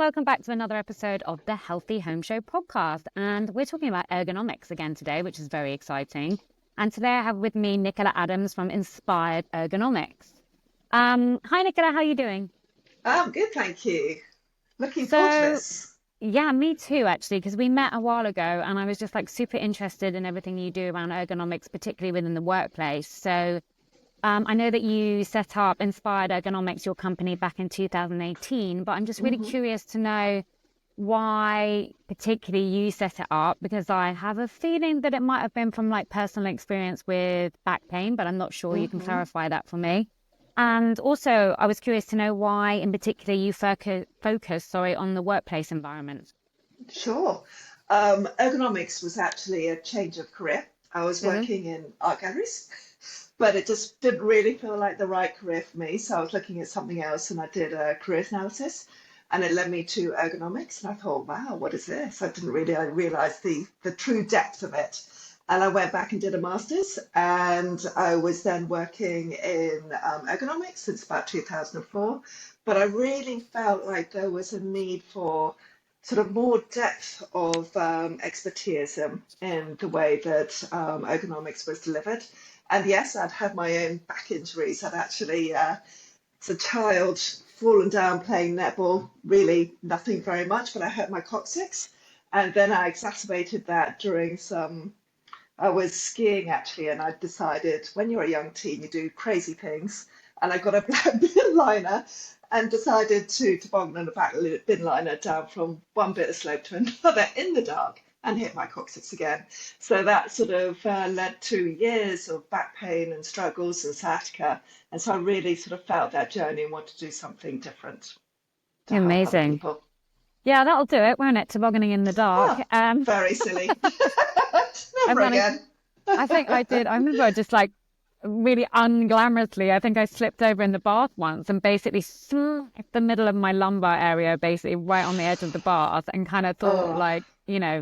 welcome back to another episode of the Healthy Home Show podcast. And we're talking about ergonomics again today, which is very exciting. And today I have with me Nichola Adams from Inspired Ergonomics. Hi, Nichola, how are you doing? I'm good, thank you. Looking forward to So, this. yeah, me too, actually, because we met a while ago and I was just like super interested in everything you do around ergonomics, particularly within the workplace. So, I know that you set up Inspired Ergonomics, your company, back in 2018, but I'm just really hmm curious to know why particularly you set it up, because I have a feeling that it might have been from like personal experience with back pain, but I'm not sure. You can hmm clarify that for me. And also, I was curious to know why, in particular, you focus, on the workplace environment. Sure. Ergonomics was actually a change of career. I was Hmm. working in art galleries, but it just didn't really feel like the right career for me. So I was looking at something else and I did a career analysis and it led me to ergonomics. And I thought, wow, what is this? I didn't really realize the true depth of it. And I went back and did a master's, and I was then working in ergonomics since about 2004. But I really felt like there was a need for sort of more depth of expertise in the way that ergonomics was delivered. And yes, I'd had my own back injuries. I'd actually, as a child, fallen down playing netball, really nothing very much, but I hurt my coccyx. And then I exacerbated that during I was skiing actually, and I decided when you're a young teen, you do crazy things. And I got a black bin liner and decided to toboggan on a back bin liner down from one bit of slope to another in the dark and hit my coccyx again. So that sort of led to years of back pain and struggles and sciatica. And so I really sort of felt that journey and wanted to do something different to help other Amazing. people. Yeah, that'll do it, won't it? Tobogganing in the dark. Oh, very silly. I've Never done it. again. I think I did. I remember just like really unglamorously, I think I slipped over in the bath once and basically smacked the middle of my lumbar area, basically right on the edge of the bath, and kind of thought Oh. like,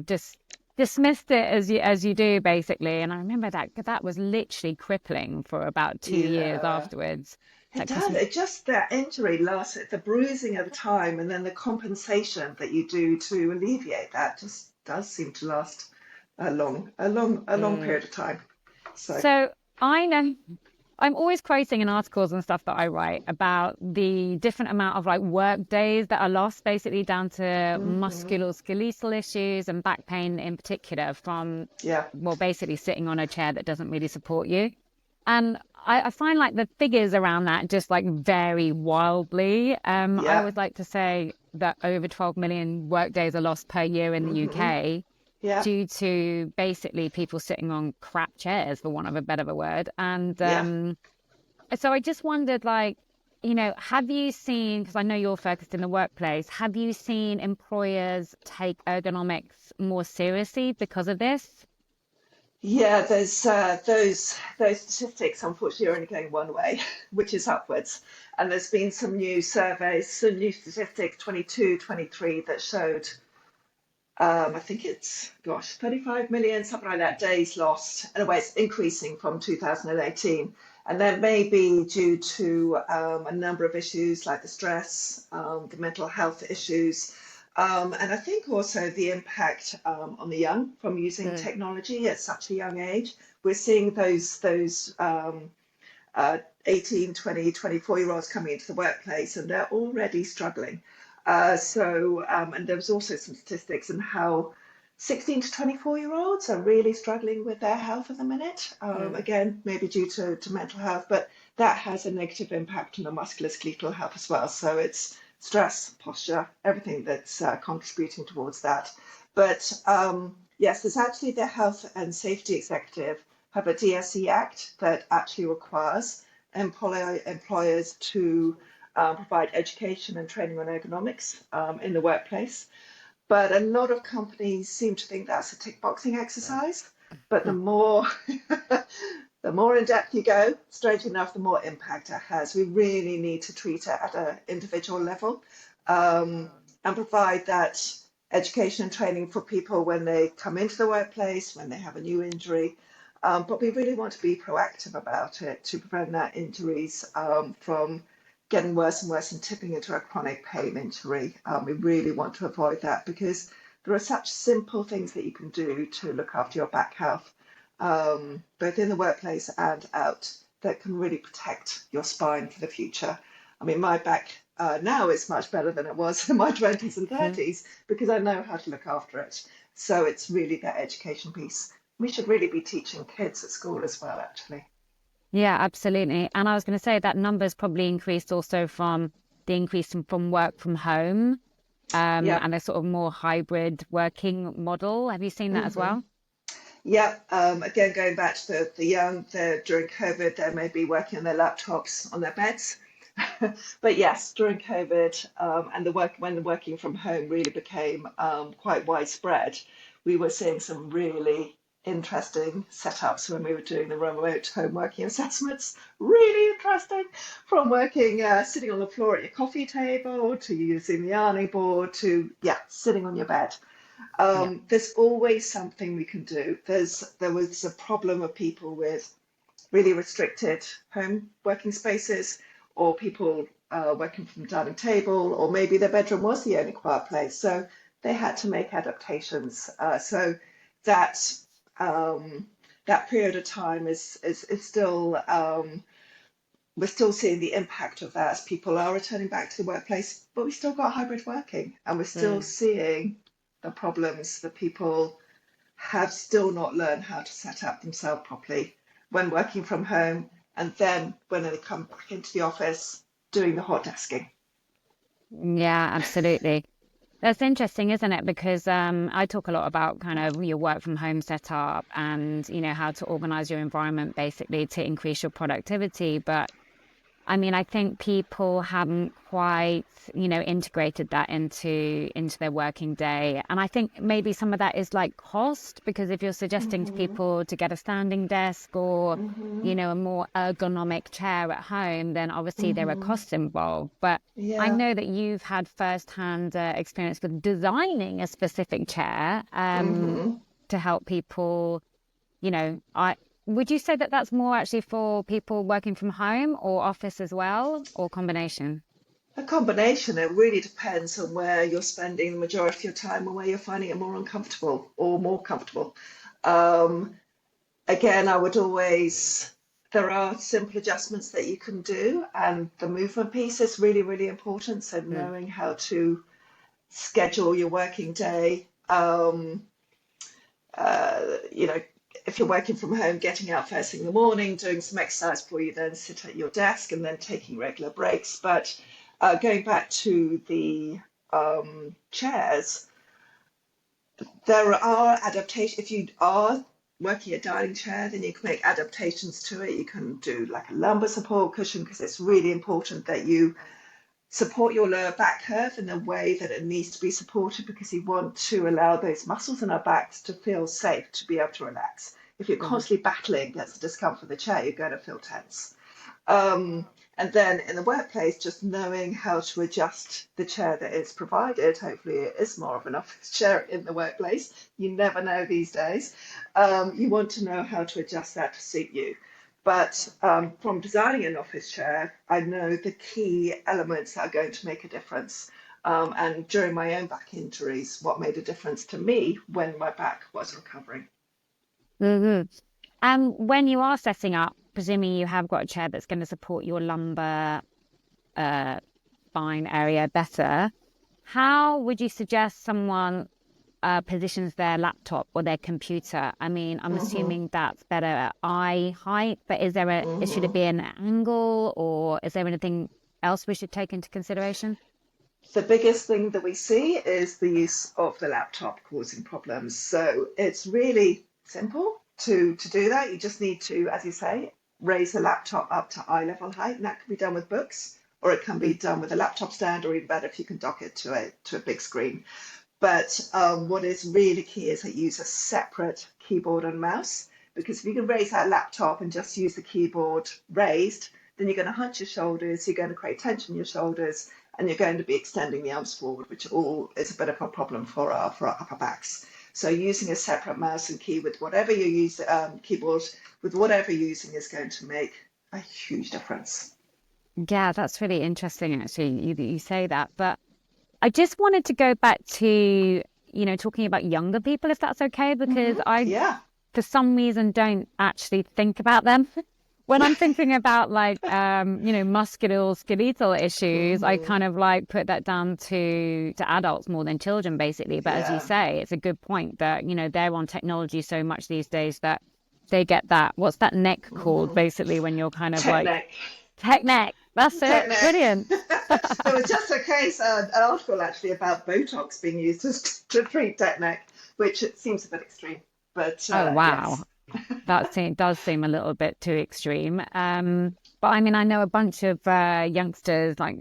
just dismissed it as you do basically. And I remember that was literally crippling for about 2 years Yeah, afterwards. it Like, because does. It just that injury lasts, the bruising at the time, and then the compensation that you do to alleviate that just does seem to last a long period of time. So, So I know I'm always quoting in articles and stuff that I write about the different amount of like work days that are lost basically down to hmm musculoskeletal issues and back pain in particular from, yeah, well, basically sitting on a chair that doesn't really support you. And I find like the figures around that just like vary wildly. I yeah, always like to say that over 12 million work days are lost per year in the hmm UK yeah, due to basically people sitting on crap chairs, for want of a better word. And yeah. so I just wondered, like, have you seen, because I know you're focused in the workplace, have you seen employers take ergonomics more seriously because of this? Yeah, there's those statistics unfortunately are only going one way, which is upwards. And there's been some new surveys, some new statistics, 22, 23, that showed I think it's, gosh, 35 million, something like that, days lost. Anyway, it's increasing from 2018. And that may be due to a number of issues like the stress, the mental health issues, and I think also the impact on the young from using Mm. technology at such a young age. We're seeing those 18, 20, 24-year-olds coming into the workplace and they're already struggling. And there was also some statistics on how 16 to 24-year-olds are really struggling with their health at the minute. Mm. Again, maybe due to mental health, but that has a negative impact on the musculoskeletal health as well. So it's stress, posture, everything that's contributing towards that. But yes, there's actually the Health and Safety Executive have a DSE Act that actually requires employers to provide education and training on ergonomics in the workplace. But a lot of companies seem to think that's a tick boxing exercise. But the more the more in depth you go, strangely enough, the more impact it has. We really need to treat it at an individual level and provide that education and training for people when they come into the workplace, when they have a new injury. But we really want to be proactive about it to prevent that injuries from getting worse and worse and tipping into a chronic pain injury. We really want to avoid that because there are such simple things that you can do to look after your back health, both in the workplace and out, that can really protect your spine for the future. I mean, my back now is much better than it was in my 20s and Mhm. 30s because I know how to look after it. So it's really that education piece. We should really be teaching kids at school as well, actually. Yeah, absolutely. And I was going to say that numbers probably increased also from the increase from work from home, Yeah. and a sort of more hybrid working model. Have you seen that as hmm well? Yeah, again, going back to the young, during COVID, they may be working on their laptops on their beds. But yes, during COVID, and when the working from home really became quite widespread, we were seeing some really interesting setups when we were doing the remote home working assessments. Really interesting, from working sitting on the floor at your coffee table to using the ironing board to yeah, sitting on your bed. Yeah. There's always something we can do. There was a problem of people with really restricted home working spaces, or people working from the dining table, or maybe their bedroom was the only quiet place. So they had to make adaptations. So that um, that period of time is still we're still seeing the impact of that as people are returning back to the workplace, but we still got hybrid working, and we're still Mm. seeing the problems that people have still not learned how to set up themselves properly when working from home, and then when they come back into the office doing the hot desking. Yeah, absolutely. That's interesting, isn't it? Because I talk a lot about kind of your work from home setup and, how to organize your environment basically to increase your productivity. But I mean, I think people haven't quite, integrated that into their working day. And I think maybe some of that is like cost, because if you're suggesting to hmm people to get a standing desk or, hmm a more ergonomic chair at home, then obviously there are hmm costs involved. But I Yeah. know that you've had firsthand experience with designing a specific chair hmm to help people. I would you say that that's more actually for people working from home or office as well, or combination? A combination. It really depends on where you're spending the majority of your time and where you're finding it more uncomfortable or more comfortable. Um, Again, I would always, there are simple adjustments that you can do, and the movement piece is really, really important. So, Mm. knowing how to schedule your working day, you know, if you're working from home, getting out first thing in the morning, doing some exercise before you then sit at your desk, and then taking regular breaks. But going back to the chairs, there are adaptations. If you are working a dining chair, then you can make adaptations to it. You can do like a lumbar support cushion because it's really important that you support your lower back curve in the way that it needs to be supported, because you want to allow those muscles in our backs to feel safe, to be able to relax. If you're Mhm. constantly battling against the discomfort of the chair, you're going to feel tense. Um, and then in the workplace, just knowing how to adjust the chair that is provided. Hopefully, it is more of an office chair in the workplace. You never know these days. You want to know how to adjust that to suit you. But from designing an office chair, I know the key elements that are going to make a difference. And during my own back injuries, what made a difference to me when my back was recovering. Hmm. When you are setting up, presuming you have got a chair that's going to support your lumbar uh, spine area better, how would you suggest someone positions their laptop or their computer? I mean, I'm hmm assuming that's better at eye height, but is there should it hmm be an angle, or is there anything else we should take into consideration? The biggest thing that we see is the use of the laptop causing problems. So it's really simple to do that. You just need to, as you say, raise the laptop up to eye level height, and that can be done with books, or it can be Mm. done with a laptop stand, or even better if you can dock it to a big screen. But what is really key is that you use a separate keyboard and mouse, because if you can raise that laptop and just use the keyboard raised, then you're going to hunch your shoulders, you're going to create tension in your shoulders, and you're going to be extending the arms forward, which all is a bit of a problem for our upper backs. So using a separate mouse and key with whatever you use, keyboard with whatever you're using is going to make a huge difference. Yeah, that's really interesting, actually, you say that. But I just wanted to go back to, talking about younger people, if that's okay, because I, Yeah. for some reason, don't actually think about them. When I'm thinking about like, musculoskeletal issues, I hmm kind of like put that down to adults more than children, basically. But as you Yeah. say, it's a good point that, they're on technology so much these days that they get that, what's that neck called, hmm basically, when you're kind of like Technic. tech neck. That's it. Technic. Brilliant. There was just a case, an article actually about Botox being used to treat technic, which it seems a bit extreme. But Oh, wow. yes. Does seem a little bit too extreme. But I mean, I know a bunch of youngsters, like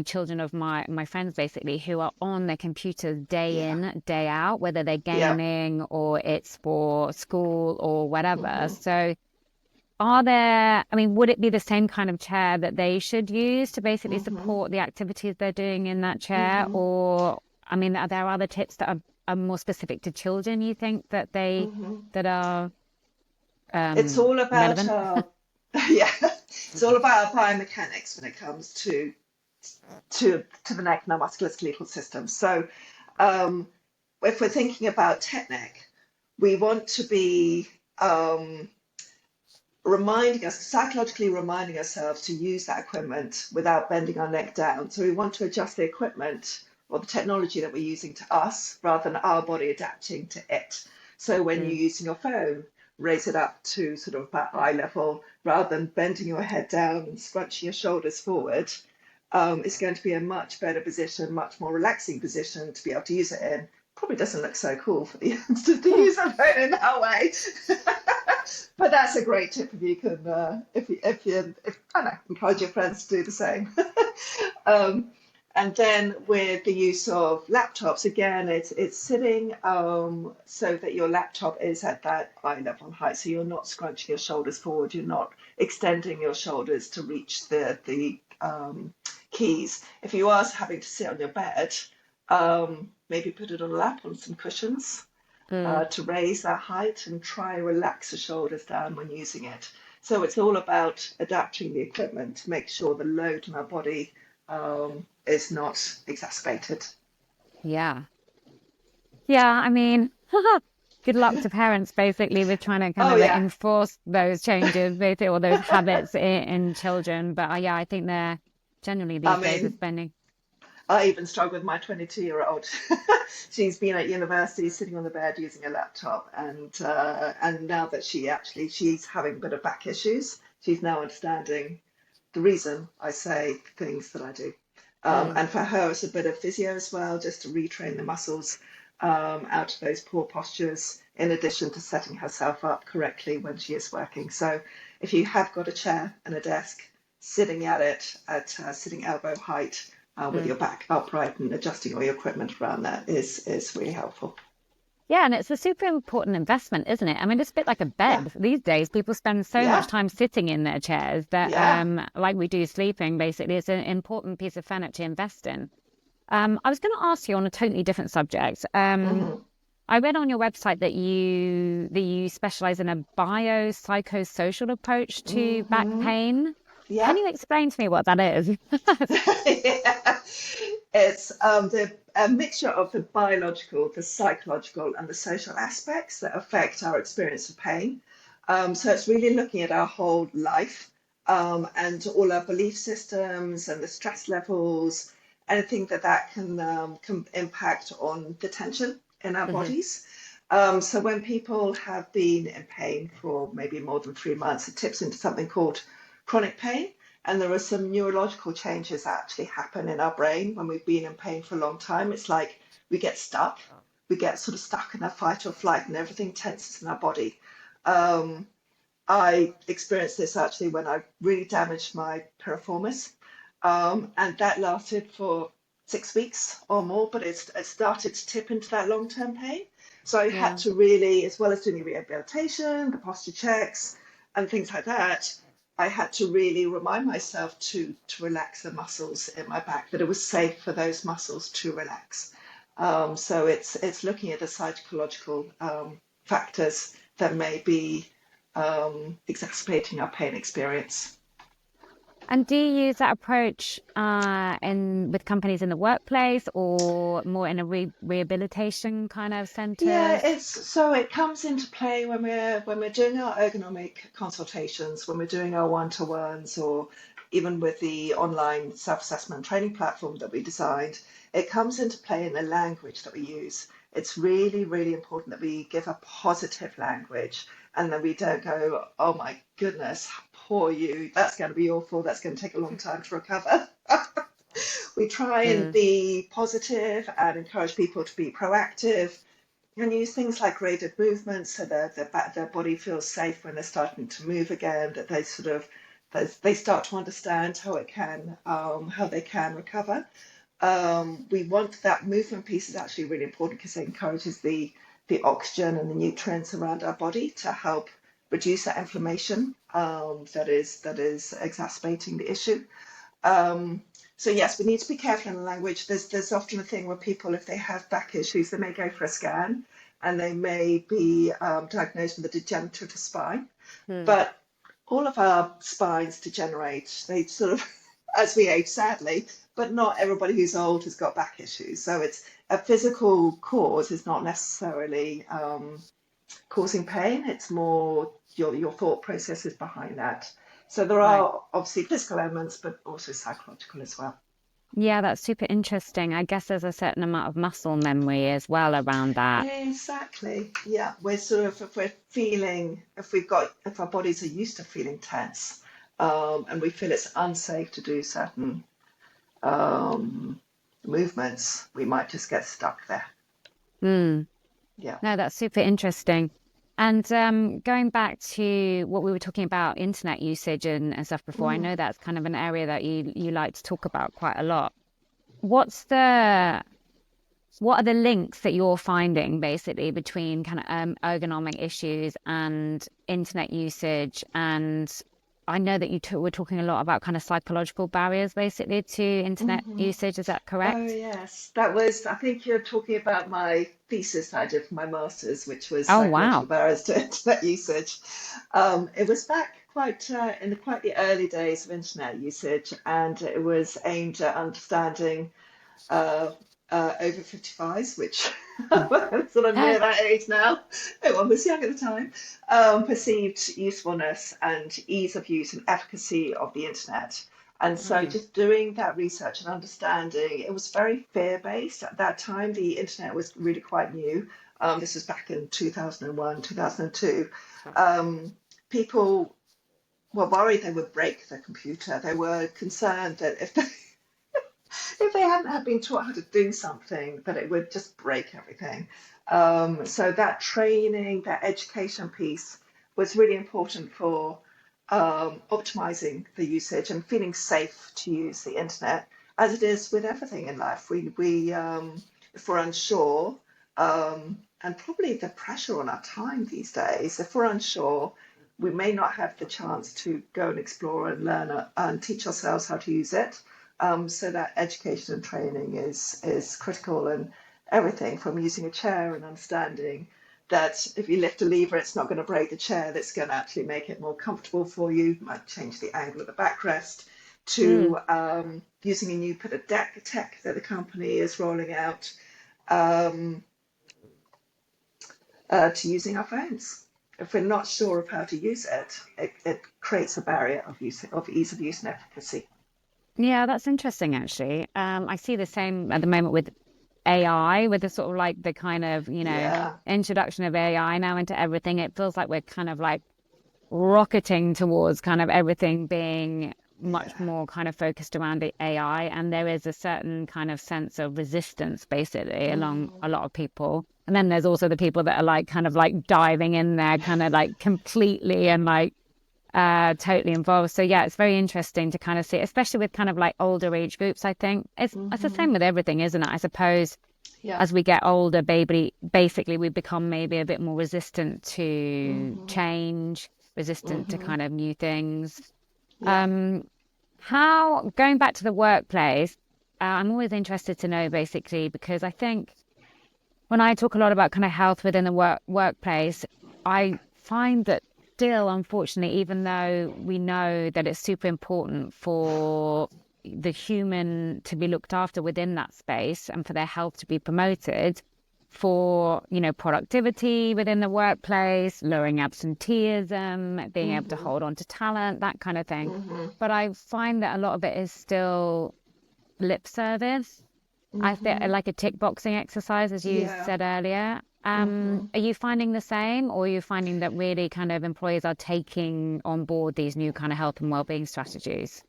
children of my friends, basically, who are on their computers day Yeah. in, day out, whether they're Yeah. gaming or it's for school or whatever. hmm So, I mean, would it be the same kind of chair that they should use to basically hmm support the activities they're doing in that chair? hmm Or, I mean, are there other tips that are more specific to children, you think, hmm that are It's all about relevant? yeah, it's all about our biomechanics when it comes to the neck and our musculoskeletal system. So, um, if we're thinking about technic, we want to be reminding us, psychologically reminding ourselves to use that equipment without bending our neck down. So we want to adjust the equipment or the technology that we're using to us rather than our body adapting to it. So when you're Mm, using your phone, raise it up to sort of about eye level rather than bending your head down and scrunching your shoulders forward. It's going to be a much better position, much more relaxing position to be able to use it in. Probably doesn't look so cool for the youngsters to use a phone in that way. But that's a great tip if you can, if I don't know, encourage your friends to do the same. um, and then with the use of laptops, again, it's sitting so that your laptop is at that eye level height, so you're not scrunching your shoulders forward, you're not extending your shoulders to reach the keys. If you are having to sit on your bed, maybe put it on a lap on some cushions mm. to raise that height and try relax the shoulders down when using it. So it's all about adapting the equipment to make sure the load on our body is not exacerbated. Yeah. Yeah, I mean, good luck to parents basically with trying to kind Oh of yeah, enforce those changes, basically, or those habits in children. But yeah, I think they're generally I these days are mean, spending. I even struggle with my 22-year-old. She's been at university sitting on the bed using a laptop, and now that she's having a bit of back issues, she's now understanding the reason I say things that I do. Mm, And for her, it's a bit of physio as well, just to retrain the muscles out of those poor postures, in addition to setting herself up correctly when she is working. So if you have got a chair and a desk, sitting at it at sitting elbow height with mm. your back upright and adjusting all your equipment around that is really helpful. Yeah, and it's a super important investment, isn't it? I mean, it's a bit like a Yeah, bed. These days, people spend so much yeah, time sitting in their chairs that, yeah. like we do sleeping, basically, it's an important piece of furniture to invest in. I was going to ask you on a totally different subject. hmm I read on your website that you specialize in a biopsychosocial approach to back hmm pain. Can Yeah. you explain to me what that is? Yeah. It's a mixture of the biological, the psychological, and the social aspects that affect our experience of pain. So it's really looking at our whole life and all our belief systems and the stress levels, anything that can impact on the tension in our Hmm. bodies. So when people have been in pain for maybe more than 3 months, it tips into something called chronic pain. And there are some neurological changes that actually happen in our brain when we've been in pain for a long time. It's like we get stuck, we get sort of stuck in a fight or flight, and everything tenses in our body. Um, I experienced this actually when I really damaged my piriformis, and that lasted for 6 weeks or more, but it started to tip into that long term pain. So I had Yeah. to really, as well as doing the rehabilitation, the posture checks, and things like that, I had to really remind myself to relax the muscles in my back, that it was safe for those muscles to relax. So it's looking at the psychological factors that may be exacerbating our pain experience. And do you use that approach in with companies in the workplace or more in a rehabilitation kind of Yeah, centers? it comes into play when we're doing our ergonomic consultations, when we're doing our one-to-ones, or even with the online self-assessment training platform that we designed. It comes into play in the language that we use. It's really, really important that we give a positive language and that we don't go, oh my goodness, poor you, that's going to be awful, that's going to take a long time to recover. We try and Mm, be positive and encourage people to be proactive and use things like graded movements so that their body feels safe when they're starting to move again, that they sort of they start to understand how they can recover. We want that movement piece is actually really important because it encourages the oxygen and the nutrients around our body to help reduce that inflammation that is exacerbating the issue. Um, so yes, we need to be careful in the language. There's often a thing where people, if they have back issues, they may go for a scan and they may be diagnosed with a degenerative spine. mm. But all of our spines degenerate. They sort of, as we age, sadly, but not everybody who's old has got back issues. So it's a physical cause is not necessarily causing pain. It's more your thought processes behind that. So there Right. are obviously physical elements, but also psychological as well. Yeah, that's super interesting. I guess there's a certain amount of muscle memory as well around that. Exactly. Yeah, we're sort of if we're feeling if our bodies are used to feeling tense, and we feel it's unsafe to do certain um, movements, we might just get stuck there. Mm. Yeah. No, that's super interesting. And going back to what we were talking about, internet usage and stuff before, I Mm. know that's kind of an area that you like to talk about quite a lot. What's the what are the links that you're finding basically between kind of ergonomic issues and internet usage? And I know that were talking a lot about kind of psychological barriers basically to internet Hmm. usage. Is that Oh correct? yes, that was. I think you're talking about my thesis I did for my master's, which was Oh, psychological wow. barriers to internet usage. It was back quite in quite the early days of internet usage, and it was aimed at understanding uh, over 55s, which sort of near that age now. No one was young at the time. Perceived usefulness and ease of use and efficacy of the internet. And so, Mm, just doing that research and understanding, it was very fear based. At that time, the internet was really quite new. This was back in 2001, 2002. People were worried they would break the computer. They were concerned that if they hadn't had been taught how to do something, that it would just break everything. So that training, that education piece was really important for optimizing the usage and feeling safe to use the internet, as it is with everything in life. If we're unsure, and probably the pressure on our time these days, if we're unsure, we may not have the chance to go and explore and learn and teach ourselves how to use it. So that education and training is critical, and everything from using a chair and understanding that if you lift a lever, it's not going to break the chair. That's going to actually make it more comfortable for you. Might change the angle of the backrest. mm. To using a new bit of deck tech that the company is rolling out, um, to using our phones. If we're not sure of how to use it, it creates a barrier of ease of use and efficacy. Yeah, that's interesting actually. I see the same at the moment with AI, with the sort of like the kind of, Yeah, introduction of AI now into everything. It feels like we're kind of like rocketing towards kind of everything being much yeah. more kind of focused around the AI. And there is a certain kind of sense of resistance basically along Mm. a lot of people. And then there's also the people that are like kind of like diving in there kind of like completely and like totally involved. So yeah, it's very interesting to kind of see, especially with kind of like older age groups, I think. It's the Hmm. same with everything, isn't it? I suppose Yeah. as we get older, baby, basically we become maybe a bit more resistant to Hmm. change, resistant to Hmm. kind of new things. Yeah. Um, how going back to the workplace, I'm always interested to know basically because I think when I talk a lot about kind of health within the workplace, I find that still, unfortunately, even though we know that it's super important for the human to be looked after within that space and for their health to be promoted, for, productivity within the workplace, lowering absenteeism, being able to hold on to talent, that kind of thing. But I find that a lot of it is still lip service. I feel like a tick boxing exercise, as you Yeah. said earlier. Are you finding the same, or are you finding that really kind of employers are taking on board these new kind of health and well-being strategies?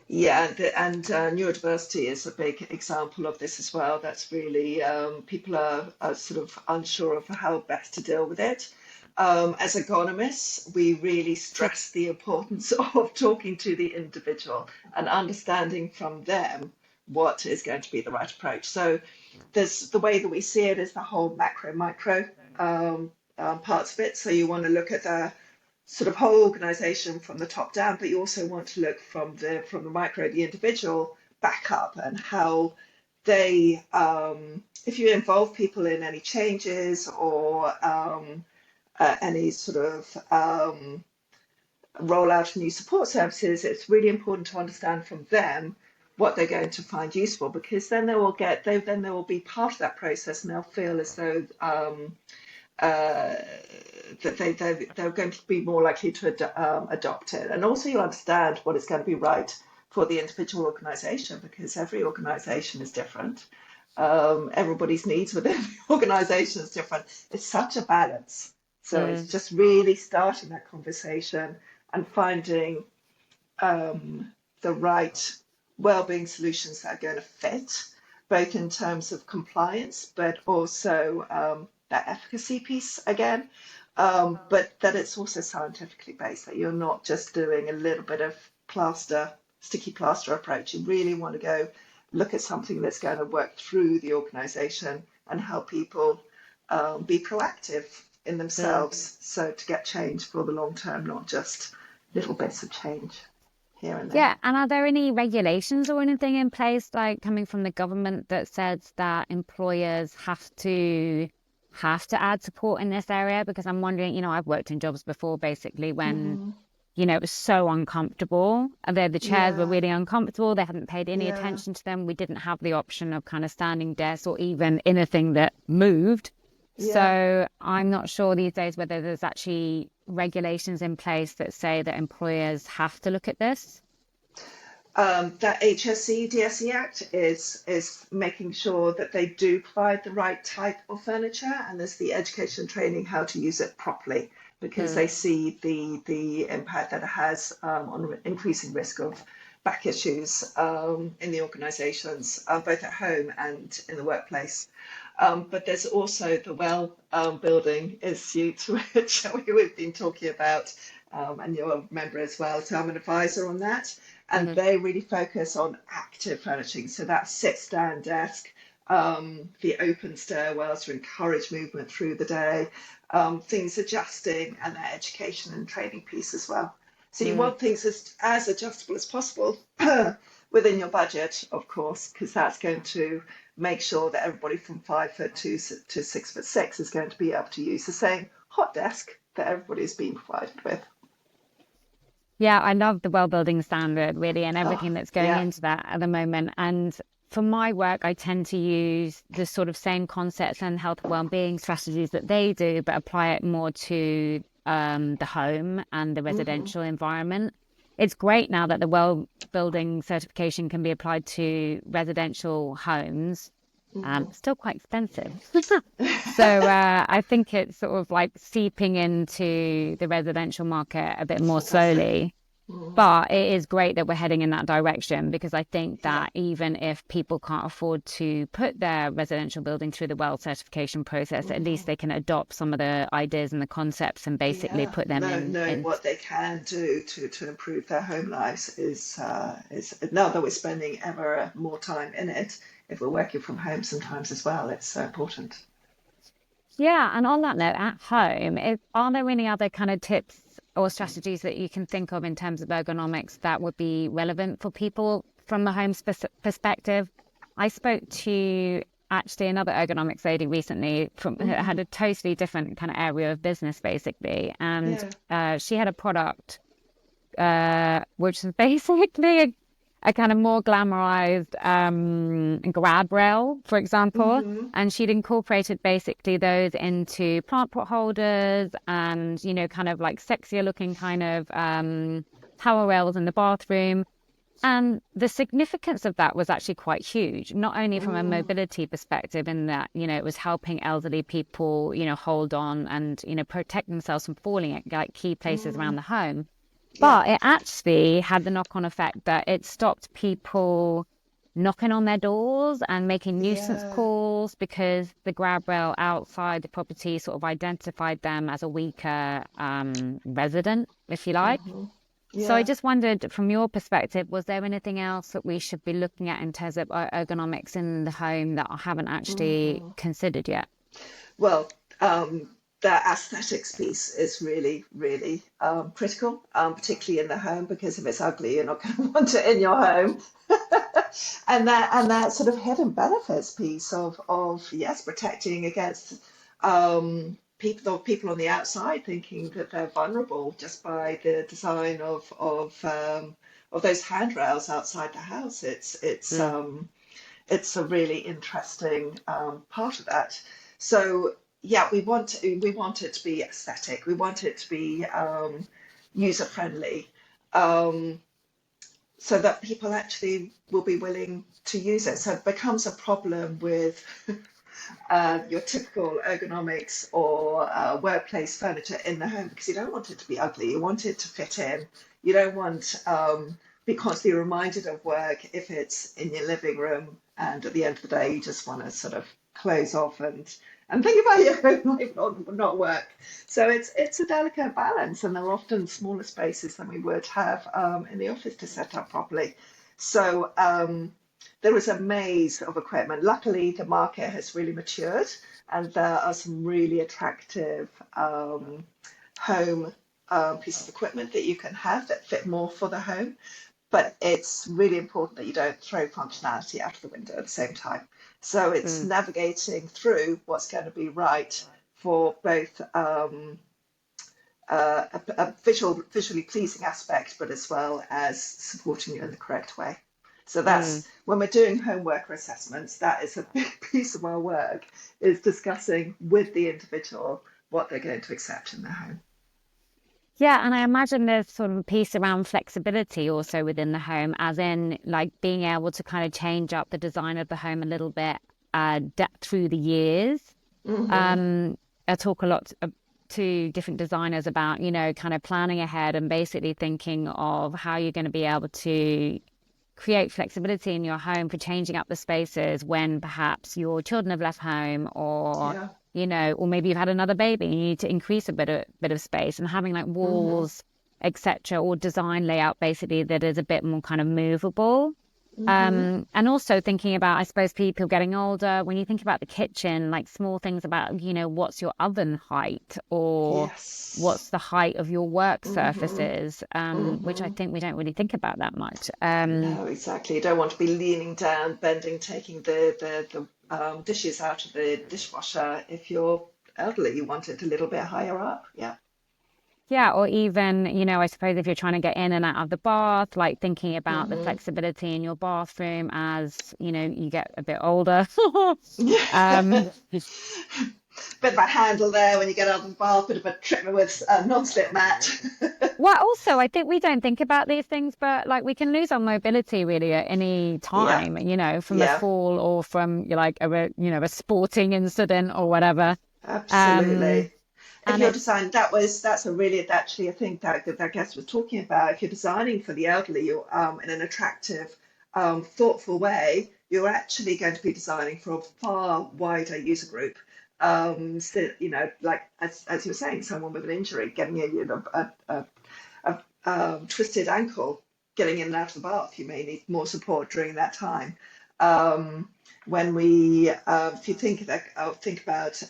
Yeah, and neurodiversity is a big example of this as well. That's really people are sort of unsure of how best to deal with it. As ergonomists, we really stress the importance of talking to the individual and understanding from them what is going to be the right approach. So there's the way that we see it is the whole macro micro parts of it. So you want to look at the sort of whole organization from the top down, but you also want to look from the micro, the individual back up, and how they, if you involve people in any changes or any sort of roll out new support services, it's really important to understand from them what they're going to find useful, because then then they will be part of that process, and they'll feel as though uh, that they're going to be more likely to adopt it. And also you understand what is going to be right for the individual organization, because every organization is different. Everybody's needs within the organization is different. It's such a balance. So it's Mm, just really starting that conversation and finding the right well-being solutions that are going to fit, both in terms of compliance, but also that efficacy piece again. But that it's also scientifically based, that you're not just doing a little bit of sticky plaster approach. You really want to go look at something that's going to work through the organization and help people be proactive in mm. themselves. So to get change for the long term, not just little bits of change here and there. Yeah, and are there any regulations or anything in place, like coming from the government, that says that employers have to add support in this area? Because I'm wondering, I've worked in jobs before, basically, when it was so uncomfortable. And the chairs were Yeah, really uncomfortable. They hadn't paid any yeah, attention to them. We didn't have the option of kind of standing desks or even anything that moved. yeah. So I'm not sure these days whether there's actually regulations in place that say that employers have to look at this. That HSE DSE Act is making sure that they do provide the right type of furniture, and there's the education and training how to use it properly, because Mm, they see the impact that it has on increasing risk of back issues in the organisations, both at home and in the workplace. But there's also the well building issue to which we've been talking about, and you're a member as well. So I'm an advisor on that, and mhm. they really focus on active furnishing. So that sit-stand desk, the open stairwells to encourage movement through the day, things adjusting, and that education and training piece as well. So you Mm. want things as adjustable as possible within your budget, of course, because that's going to make sure that everybody from 5'2" to 6'6" is going to be able to use the same hot desk that everybody's been provided with. Yeah, I love the well building standard really and Oh, everything that's going yeah, into that at the moment. And for my work, I tend to use the sort of same concepts and health and well-being strategies that they do, but apply it more to the home and the residential environment. It's great now that the well building certification can be applied to residential homes. Still quite expensive. So I think it's sort of like seeping into the residential market a bit more fantastic. slowly. But it is great that we're heading in that direction, because I think Yeah. that even if people can't afford to put their residential building through the well certification process, at least they can adopt some of the ideas and the concepts and basically Yeah, put them knowing in. what they can do to improve their home lives is now that we're spending ever more time in it. If we're working from home sometimes as well, it's so important. Yeah, and on that note, at home, are there any other kind of tips or strategies that you can think of in terms of ergonomics that would be relevant for people from a home perspective? I spoke to actually another ergonomics lady recently from had a totally different kind of area of business basically, and Yeah. she had a product which is basically a kind of more glamorized grab rail, for example. Mm-hmm. And she'd incorporated basically those into plant pot holders and, kind of like sexier looking kind of towel rails in the bathroom. And the significance of that was actually quite huge, not only from a Mm, mobility perspective, in that, it was helping elderly people, hold on and, protect themselves from falling at like key places around mm. the home. Yeah. But it actually had the knock-on effect that it stopped people knocking on their doors and making nuisance Yeah. calls because the grab rail outside the property sort of identified them as a weaker resident, if you like. Mm-hmm. So I Yeah. just wondered, from your perspective, was there anything else that we should be looking at in terms of ergonomics in the home that I haven't actually Mm-hmm. considered yet? Well, the aesthetics piece is really, really critical, particularly in the home, because if it's ugly, you're not going to want it in your home. And that sort of hidden benefits piece of yes, protecting against people on the outside thinking that they're vulnerable just by the design of those handrails outside the house. Mm, It's a really interesting part of that. So yeah, we want it to be aesthetic. We want it to be user friendly, um, so that people actually will be willing to use it. So it becomes a problem with your typical ergonomics or workplace furniture in the home, because you don't want it to be ugly. You want it to fit in. You don't want be constantly reminded of work if it's in your living room, and at the end of the day you just want to sort of close off and think about your home life, not work. So it's a delicate balance, and there are often smaller spaces than we would have in the office to set up properly. So there is a maze of equipment. Luckily, the market has really matured, and there are some really attractive home pieces of equipment that you can have that fit more for the home. But it's really important that you don't throw functionality out of the window at the same time. So it's mm, navigating through what's going to be right for both a visually pleasing aspect, but as well as supporting you in the correct way. So mm. that's when we're doing homework or assessments, that is a big piece of our work, is discussing with the individual what they're going to accept in their home. Yeah, and I imagine there's sort of a piece around flexibility also within the home, as in like being able to kind of change up the design of the home a little bit through the years. Mm-hmm. Um, I talk a lot to different designers about, kind of planning ahead and basically thinking of how you're going to be able to create flexibility in your home for changing up the spaces when perhaps your children have left home, or Yeah. or maybe you've had another baby and you need to increase a bit of space, and having like Mm-hmm. walls, etc., or design layout basically that is a bit more kind of movable. Mm-hmm. And also thinking about, I suppose, people getting older, when you think about the kitchen, like small things about, what's your oven height, or Yes. what's the height of your work Mm-hmm. surfaces, which I Mm-hmm. think we don't really think about that much. No, exactly. You don't want to be leaning down, bending, taking the dishes out of the dishwasher. If you're elderly, you want it a little bit higher up. Yeah. Yeah, or even, I suppose if you're trying to get in and out of the bath, like thinking about the Mm-hmm. flexibility in your bathroom as, you get a bit older. Yeah. Um, Bit of a handle there when you get out of the bath, bit of a trip with a non-slip mat. well, also, I think we don't think about these things, but like we can lose our mobility really at any Yeah. time, from a Yeah. fall or from like a sporting incident or whatever. Um, Absolutely. If and you're it's designing, that's a really actually a thing that guest was talking about. If you're designing for the elderly, you're in an attractive, thoughtful way, you're actually going to be designing for a far wider user group. So, like as you were saying, someone with an injury getting a twisted ankle, getting in and out of the bath, you may need more support during that time. Um, when we, if you think about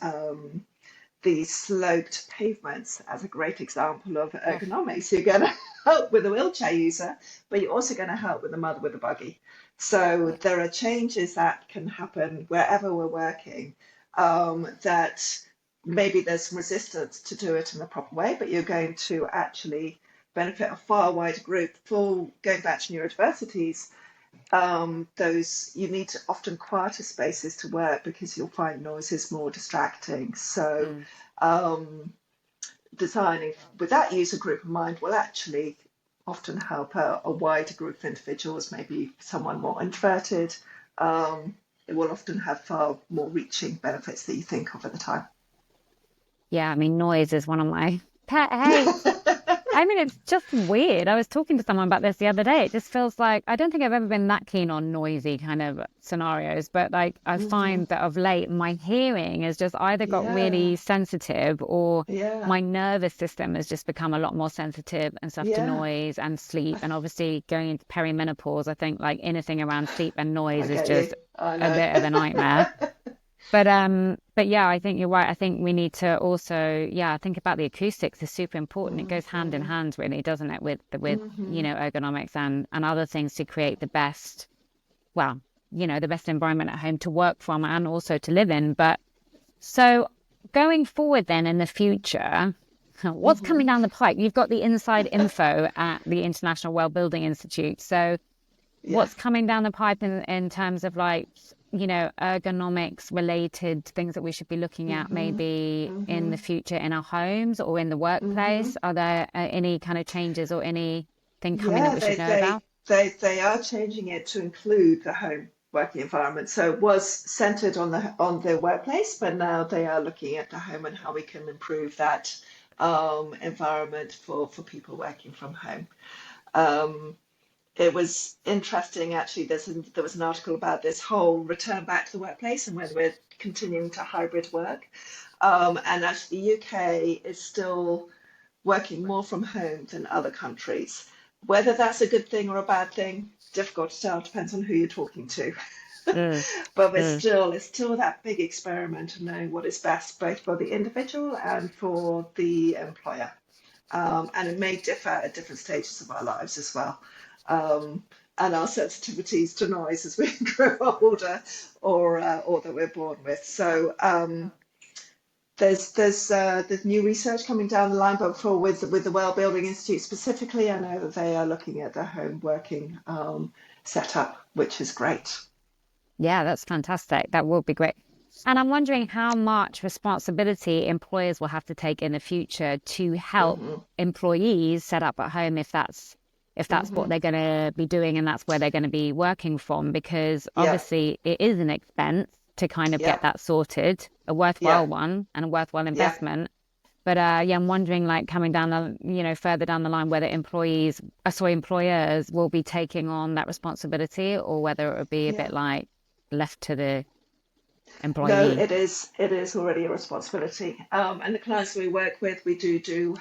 the sloped pavements as a great example of oh, ergonomics. You're going to help with a wheelchair user, but you're also going to help with the mother with a buggy. So there are changes that can happen wherever we're working, that maybe there's some resistance to do it in the proper way, but you're going to actually benefit a far wider group. For going back to neurodiversities, those you need often quieter spaces to work because you'll find noises more distracting. So Mm. um, designing with that user group in mind will actually often help a wider group of individuals, maybe someone more introverted. It will often have far more reaching benefits that you think of at the time. Yeah, I mean, noise is one of my pet hates. I mean, it's just weird. I was talking to someone about this the other day. It just feels like I don't think I've ever been that keen on noisy kind of scenarios, but like I Hmm. find that of late my hearing has just either got Yeah, really sensitive or yeah, my nervous system has just become a lot more sensitive and stuff to yeah. noise and sleep. I, And obviously going into perimenopause, I think like anything around sleep and I noise is get you. just I a know. bit of a nightmare. But yeah, I think you're right. I think we need to also, yeah, think about the acoustics is super important. It goes hand in Hmm. hand, really, doesn't it, with Hmm. ergonomics and other things to create the best, well, the best environment at home to work from and also to live in. But so going forward then in the future, what's Hmm. coming down the pipe? You've got the inside info at the International Well Building Institute. So Yes. what's coming down the pipe in terms of like, ergonomics related things that we should be looking at Hmm. maybe in Hmm. the future in our homes or in the Hmm. workplace? Are there any kind of changes or anything coming that Yeah, we should know about? they are changing it to include the home working environment. So it was centered on the workplace, but now they are looking at the home and how we can improve that environment for people working from home. Um, it was interesting actually. There was an article about this whole return back to the workplace and whether we're continuing to hybrid work. And actually, the UK is still working more from home than other countries. Whether that's a good thing or a bad thing, difficult to tell, depends on who you're talking to. Mm, But mm. it's still that big experiment of knowing what is best both for the individual and for the employer. And it may differ at different stages of our lives as well. Um, and our sensitivities to noise as we grow older or that we're born with. So there's new research coming down the line, but for with the Well Building Institute specifically, I know that they are looking at the home working setup, which is great. Yeah, that's fantastic. That will be great. And I'm wondering how much responsibility employers will have to take in the future to help Hmm. employees set up at home if that's what Hmm. they're going to be doing and that's where they're going to be working from, because Yeah, obviously it is an expense to kind of yeah, get that sorted, a yeah, worthwhile one and a worthwhile yeah. investment. But yeah, I'm wondering like coming down further down the line whether employers will be taking on that responsibility or whether it would be a Yeah. bit like left to the No, employee. it is already a responsibility. And the clients we work with, we do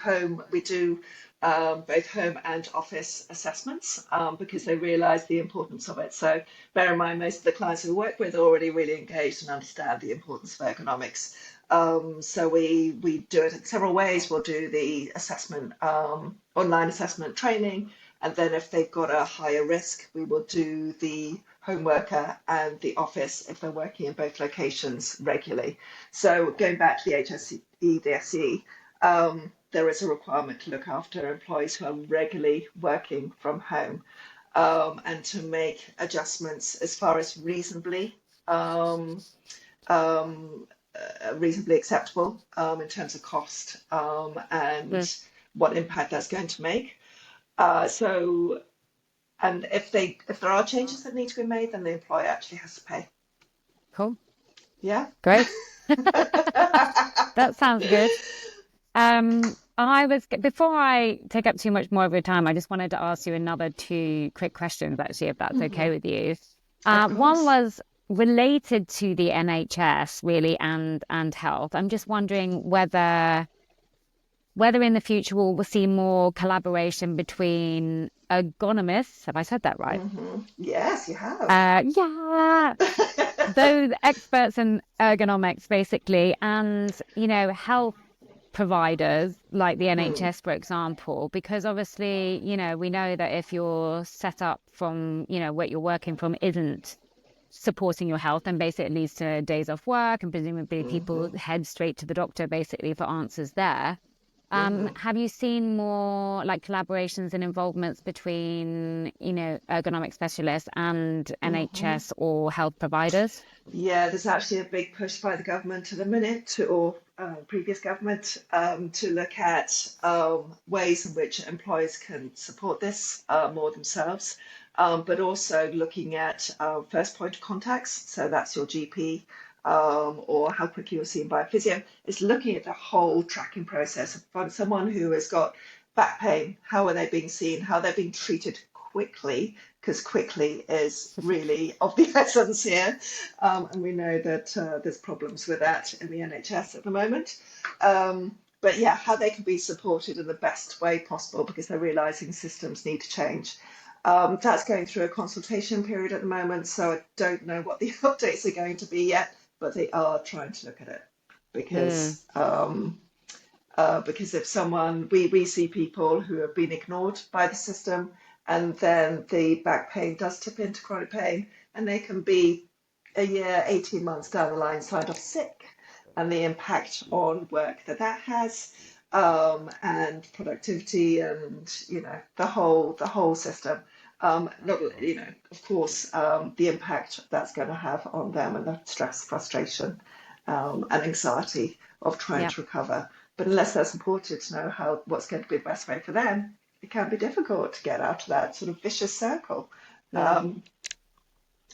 both home and office assessments because they realise the importance of it. So bear in mind, most of the clients we work with are already really engaged and understand the importance of ergonomics. So we do it in several ways. We'll do the assessment, online assessment training, and then if they've got a higher risk, we will do the home worker and the office if they're working in both locations regularly. So going back to the HSE, the SE, there is a requirement to look after employees who are regularly working from home and to make adjustments as far as um, um, reasonably acceptable in terms of cost Mm, and what impact that's going to make. So and if there are changes that need to be made, then the employer actually has to pay. cool. Yeah. Great. That sounds good. Before I take up too much more of your time, I just wanted to ask you another two quick questions, actually, if that's Hmm. okay with you. Of One course. was related to the NHS, really, and health. I'm just wondering whether in the future we'll see more collaboration between ergonomists. Have I said that right? Hmm. Yes, you have. Yeah, those experts in ergonomics, basically, and health. providers like the Mm, NHS, for example, because obviously, we know that if your setup from, what you're working from isn't supporting your health, then basically it leads to days off work, and presumably people hmm head straight to the doctor basically for answers there. hmm Have you seen more like collaborations and involvements between, ergonomic specialists and hmm NHS or health providers? Yeah, there's actually a big push by the government at the minute, or previous government, to look at ways in which employers can support this more themselves, but also looking at first point of contacts. So that's your GP, or how quickly you're seen by a physio. It's looking at the whole tracking process of someone who has got back pain. How are they being seen? How they're being treated quickly, because quickly is really of the essence here. And we know that there's problems with that in the NHS at the moment. But yeah, how they can be supported in the best way possible, because they're realizing systems need to change. That's going through a consultation period at the moment, so I don't know what the updates are going to be yet, but they are trying to look at it, Mm. because if someone, we see people who have been ignored by the system, and then the back pain does tip into chronic pain, and they can be a year, 18 months down the line signed off sick, and the impact on work that that has, and productivity, and the whole system. Not, of course, the impact that's going to have on them, and the stress, frustration, and anxiety of trying Yeah. to recover. But unless they're supported to know what's going to be the best way for them, it can be difficult to get out of that sort of vicious circle. Yeah. Um,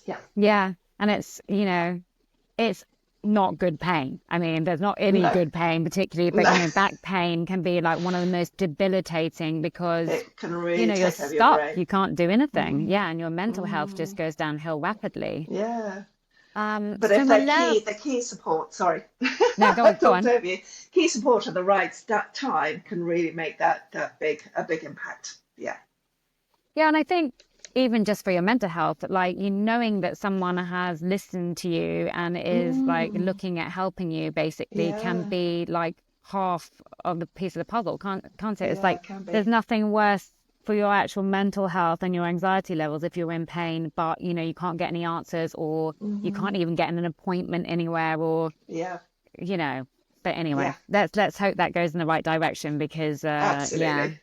yeah, Yeah. And it's not good pain. I mean, there's not any no, good pain particularly, but no, back pain can be like one of the most debilitating because, it can really you're take over your stuck. brain. You can't do anything. Mm, Yeah. And your mental health just mm, goes downhill rapidly. yeah. But So if my they're last, the key support, sorry, no, I go talked on. over you. Key support at the right time can really make that big impact. Yeah. Yeah. And I think even just for your mental health, like you knowing that someone has listened to you and is like Mm, looking at helping you basically can yeah. be like half of the piece of the puzzle, can't it? It's Yeah, like it can there's be. nothing worse for your actual mental health and your anxiety levels if you're in pain, but you can't get any answers or you Hmm. can't even get an appointment anywhere or Yeah, you know. But yeah, anyway, let's hope that goes in the right direction because yeah. absolutely.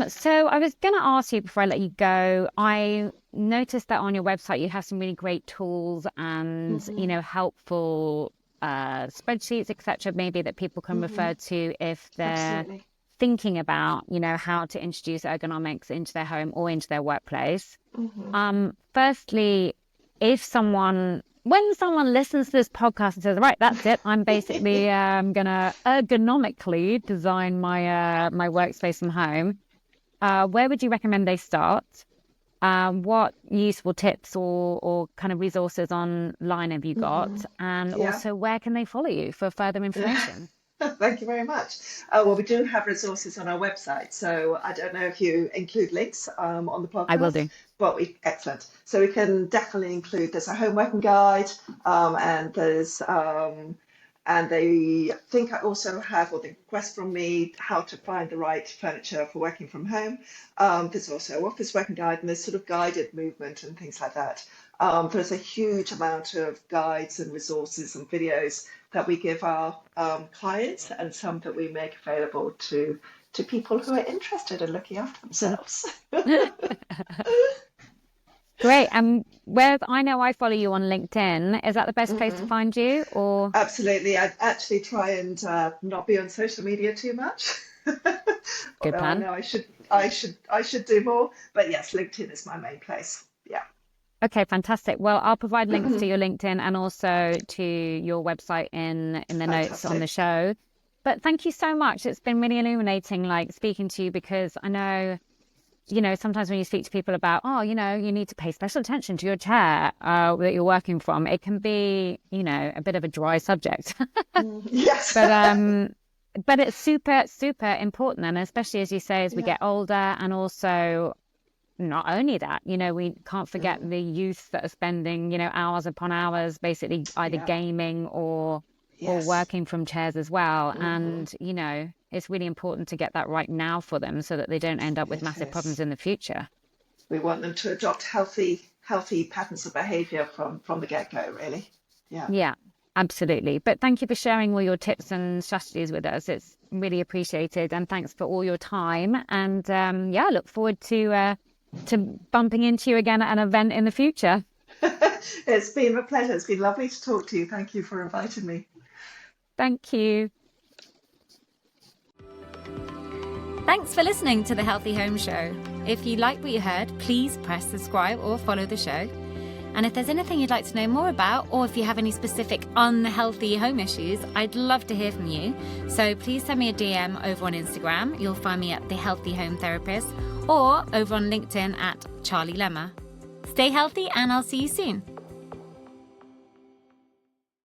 So I was going to ask you before I let you go. I noticed that on your website you have some really great tools and Hmm. helpful spreadsheets, etc. Maybe that people can Hmm. refer to if they're Absolutely. thinking about how to introduce ergonomics into their home or into their workplace. Hmm. Firstly, if when someone listens to this podcast and says, right, that's it, I'm basically gonna ergonomically design my workspace from home, where would you recommend they start? What useful tips or kind of resources online have you got? Hmm. And Yeah. also, where can they follow you for further Yeah. information? Thank you very much. Well, we do have resources on our website, so I don't know if you include links on the I will podcast, do. but excellent. So we can definitely include. There's a home working guide, and they think I also have, or they request from me how to find the right furniture for working from home. There's also office working guide, and there's sort of guided movement and things like that. There's a huge amount of guides and resources and videos that we give our clients, and some that we make available to people who are interested in looking after themselves. Great. And where I know I follow you on LinkedIn, is that the best place to Hmm. find you? Or Absolutely. I actually try and not be on social media too much. good Although I plan. know I should do more. But yes, LinkedIn is my main place. Yeah. Okay, fantastic. Well, I'll provide links to your LinkedIn and also to your website in the notes on the Fantastic. show. But thank you so much. It's been really illuminating, like speaking to you because I know, sometimes when you speak to people about, oh, you need to pay special attention to your chair that you're working from, it can be, a bit of a dry subject. Mm, yes. But but it's super, super important. And especially as you say, as we Yeah. get older and also not only that, we can't forget Mm, the youth that are spending, hours upon hours basically either yeah. gaming or, or Yes. working from chairs as well. Hmm. And, it's really important to get that right now for them so that they don't end up with It massive problems is. in the future. We want them to adopt healthy patterns of behavior from the get-go, really. Yeah. Yeah, absolutely. But thank you for sharing all your tips and strategies with us. It's really appreciated. And thanks for all your time. And yeah, I look forward to bumping into you again at an event in the future. It's been a pleasure. It's been lovely to talk to you. Thank you for inviting me. Thank you. Thanks for listening to the Healthy Home Show. If you like what you heard, please press subscribe or follow the show. And if there's anything you'd like to know more about, or if you have any specific unhealthy home issues, I'd love to hear from you. So please send me a DM over on Instagram. You'll find me at The Healthy Home Therapist, or over on LinkedIn at Charlie Lemmer. Stay healthy, and I'll see you soon.